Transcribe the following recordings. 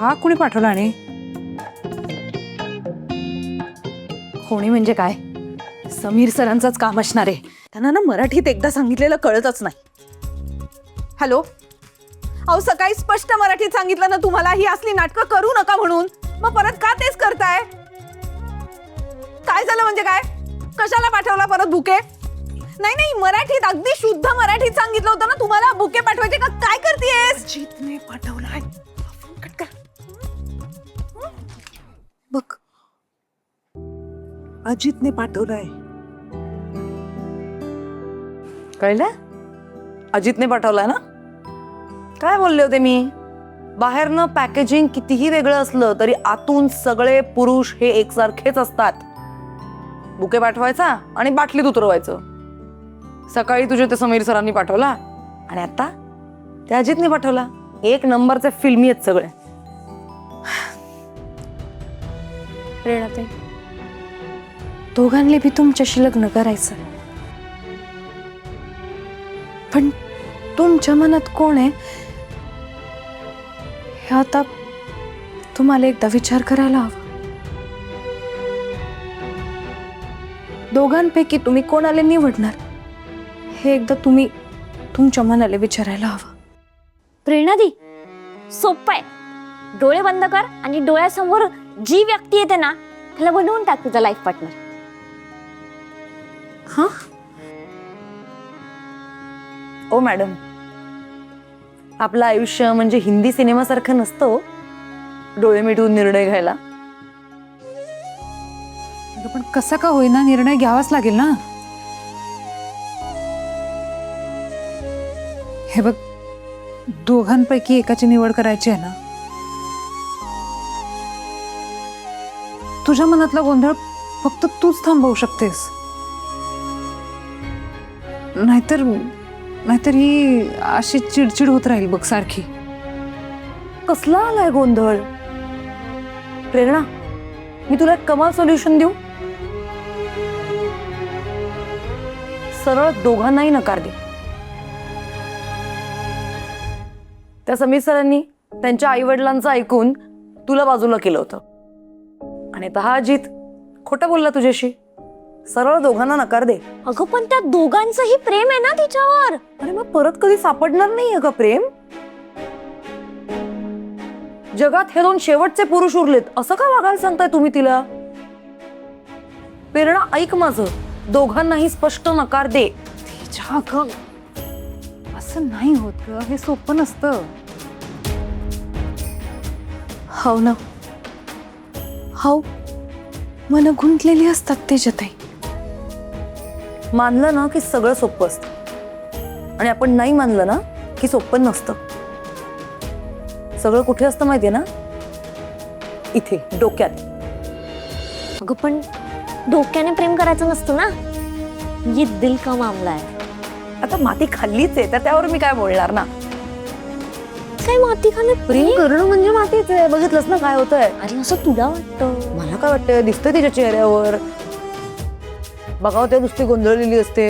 हा कुणी पाठवला आणि कोणी म्हणजे काय? समीर सरांचंच काम असणार आहे. त्यांना ना मराठीत एकदा सांगितलेलं कळतच नाही. हॅलो, अहो सकाळी स्पष्ट मराठीत सांगितलं ना तुम्हाला ही असली नाटकं करू नका म्हणून. मग परत का तेच करताय? काय झालं म्हणजे काय? कशाला पाठवला परत बुके? नाही नाही, मराठीत अगदी शुद्ध मराठीत सांगितलं होतं ना तुम्हाला. बुके पाठवायचे का काय करतेयस? अजितने पाठवलाय. कट कर. बघ, अजितने पाठवलाय. कळलं? अजितने पाठवलाय ना? काय बोलले होते मी? बाहेरनं पॅकेजिंग कितीही वेगळं असलं तरी आतून सगळे पुरुष हे एकसारखेच असतात. बुके पाठवायचा आणि बाटलीत उतरवायचं. सकाळी तुझे ते समीर सरांनी पाठवला आणि आता त्या अजितने पाठवला. एक नंबरचे फिल्मी आहेत सगळे. प्रेरणाताई, दोघांनी बी तुमच्याशी लग्न करायचं, पण तुमच्या मनात कोण आहे हे आता तुम्हाला एकदा विचार करायला हवा. दोघांपैकी तुम्ही कोणाला निवडणार हे एकदा तुम्ही तुमच्या मनाला विचारायला हवं. प्रेरणादी, सोपं आहे. डोळे बंद कर आणि डोळ्यासमोर जी व्यक्ती येते ना त्याला बनवून टाक तुझा लाईफ पार्टनर. हा? ओ मॅडम, आपलं आयुष्य म्हणजे हिंदी सिनेमासारखं नसतं हो. डोळे मिटून निर्णय घ्यायला. पण कसा का होईना निर्णय घ्यावाच लागेल ना. हे बघ, दोघांपैकी एकाची निवड करायची आहे ना. तुझ्या मनातला गोंधळ फक्त तूच थांबवू शकतेस. नाहीतर ही अशी चिडचिड होत राहील बघ सारखी. कसला आलाय गोंधळ? प्रेरणा, मी तुला एक कमाल सोल्युशन देऊ. सरळ दोघांनाही नकार दे. त्या समीर सरांनी त्यांच्या आई वडिलांचं ऐकून तुला बाजूला केलं होतं आणि आता हा अजित खोटं बोलला तुझ्याशी. सरळ दोघांना नकार दे. अगं पण त्या दोघांचंही प्रेम आहे ना तिच्यावर. अरे मग परत कधी सापडणार नाही का प्रेम? जगात हे दोन शेवटचे पुरुष उरलेत असं का वागायला सांगताय तुम्ही तिला? प्रेरणा, ऐक माझं. दोघांनाही स्पष्ट नकार दे. तिच्या ग, असं नाही होत ग. हे सोपं नसतं. हो ना, हो, मन गुंतलेली असतात त्याच्यातही. मानलं ना की सगळं सोपं असतं आणि आपण नाही मानलं ना की सोपं नसतं. सगळं कुठे असतं माहितीये ना? इथे डोक्यात. अगं पण डोक्याने प्रेम करायचं नसतं ना. ये दिल का मामला आहे. आता माती खाल्लीच आहे तर त्यावर मी काय बोलणार ना. काय माती खाण्यात प्रेम करणं म्हणजे मातीच आहे. बघितलंस ना काय होतंय. अरे असं तुला वाटतं? मला काय वाटतंय, दिसतंय तिच्या चेहऱ्यावर. बघावं ते नुसती गोंधळलेली असते.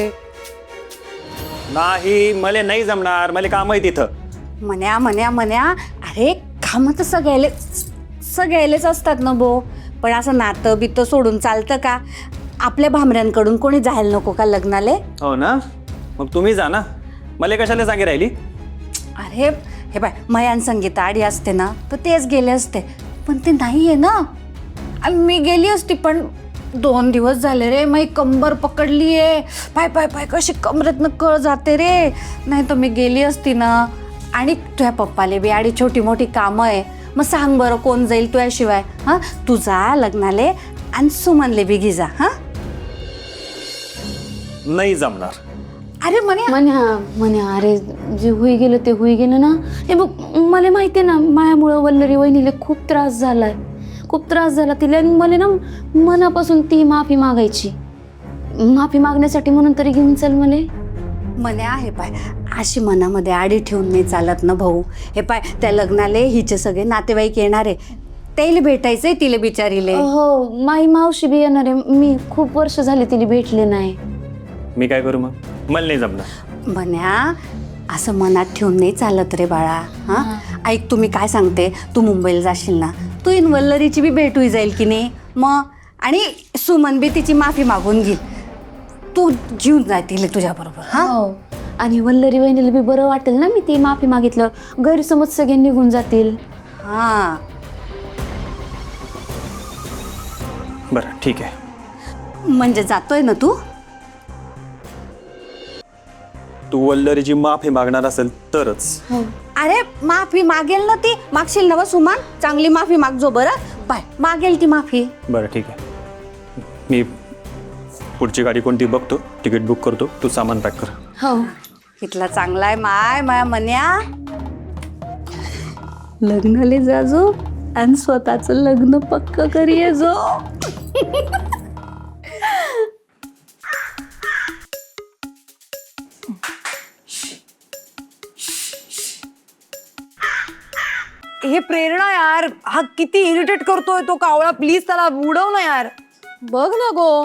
नाही, मला नाही जमणार. मला काम आहे तिथं. म्हण्या अरे काम तर सगळ्यालेच असतात ना बो. पण असं नातं बितं सोडून चालतं का? आपल्या भामऱ्यांकडून कोणी जायला नको का लग्नाले? हो ना, मग तुम्ही जा ना. मला कशाला सांगे राहिली? अरे हे बाय, मयान संगीता आडी असते ना तर तेच गेले असते, पण ते नाही आहे ना. आणि मी गेली असती पण 2 दिवस झाले रे. मी कंबर पकडली आहे. पाय पाय पाय कशी कमरेतनं कळ जाते रे. नाही तर मी गेली असती ना. आणि तुझ्या पप्पाले बी आडी छोटी मोठी कामं आहे. मग सांग बरं कोण जाईल तुझ्याशिवाय? हां, तू जा लग्नाले आणि सुमनले बी घे जा. हां, नाही जमणार. अरे म्हणे म्हण्या अरे जे होई गेलं ते होई गेलं ना. हे बघ, मला माहिती आहे ना, मायामुळं वल्लरी वहिनीला खूप त्रास झालाय. खूप त्रास झाला तिला. मला ना मनापासून ती माफी मागायची. माफी मागण्यासाठी म्हणून तरी घेऊन चल मला. म्हणे आहे पाय, अशी मनामध्ये आडी ठेवून नाही चालत ना भाऊ. हे पाय, त्या लग्नाले हिचे सगळे नातेवाईक येणार आहे. त्याला भेटायचंय तिला बिचारीले. हो, माई मावशी बी येणार आहे. मी खूप वर्ष झाली तिला भेटले नाही. मी काय करू मग? मला नाही जमणार. म्हण्या असं मनात ठेवून नाही चालत रे बाळा. हा ऐक, तुम्ही काय सांगते, तू मुंबईला जाशील ना, तू इन वल्लरीची बी भेट होई जाईल की नाही मग. आणि सुमन बी तिची माफी मागून घेईल, तू जीवन जातील तुझ्या बरोबर. हा हो. आणि वल्लरी वहिनीला बी बरं वाटेल ना मी ती माफी मागितलं, गैरसमज सगळे निघून जातील. हा बरं ठीक आहे. म्हणजे जातोय ना तू? तू वल्लरीची माफी मागणार असेल तरच. अरे माफी मागेल ना ती, मागशील ना व सुमन, चांगली माफी मागजो बरं. बाय, मागेल ती माफी. बरं ठीक आहे, मी पुढची गाडी कोणती बघतो, तिकीट बुक करतो, तू सामान पॅक कर. हो. इथला चांगला आहे माया मन्या. लग्नाले जाजो आणि स्वतःचं लग्न पक्क करिये जो. हे प्रेरणा यार, हा किती इरिटेट करतोय तो कावळा. प्लीज त्याला उडव ना यार. बघ ना गो,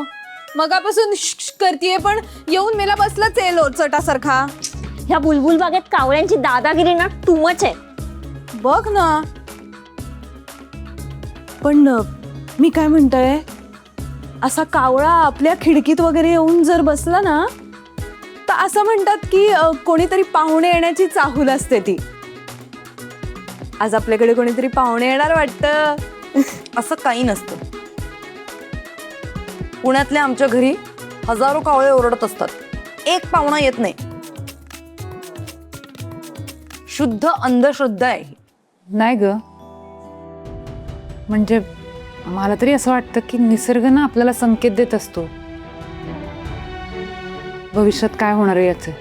मगापासून करतीये पण येऊन मेला बसलाच आहे लोटचटासारखा. ह्या बुलबुल बागेत कावळ्यांची दादागिरी ना टू मच आहे. बघ ना. पण मी काय म्हणतोय, असा कावळा आपल्या खिडकीत वगैरे येऊन जर बसला ना, तर असं म्हणतात की कोणीतरी पाहुणे येण्याची चाहूल असते ती. आज आपल्याकडे कोणीतरी पाहुणे येणार वाटतं. असं काही नसतं. पुण्यातल्या आमच्या घरी हजारो कावळे ओरडत असतात, एक पाहुणा येत नाही. शुद्ध अंधश्रद्धा आहे. नाही ग, म्हणजे मला तरी असं वाटतं की निसर्ग ना आपल्याला संकेत देत असतो भविष्यात काय होणार आहे याचे.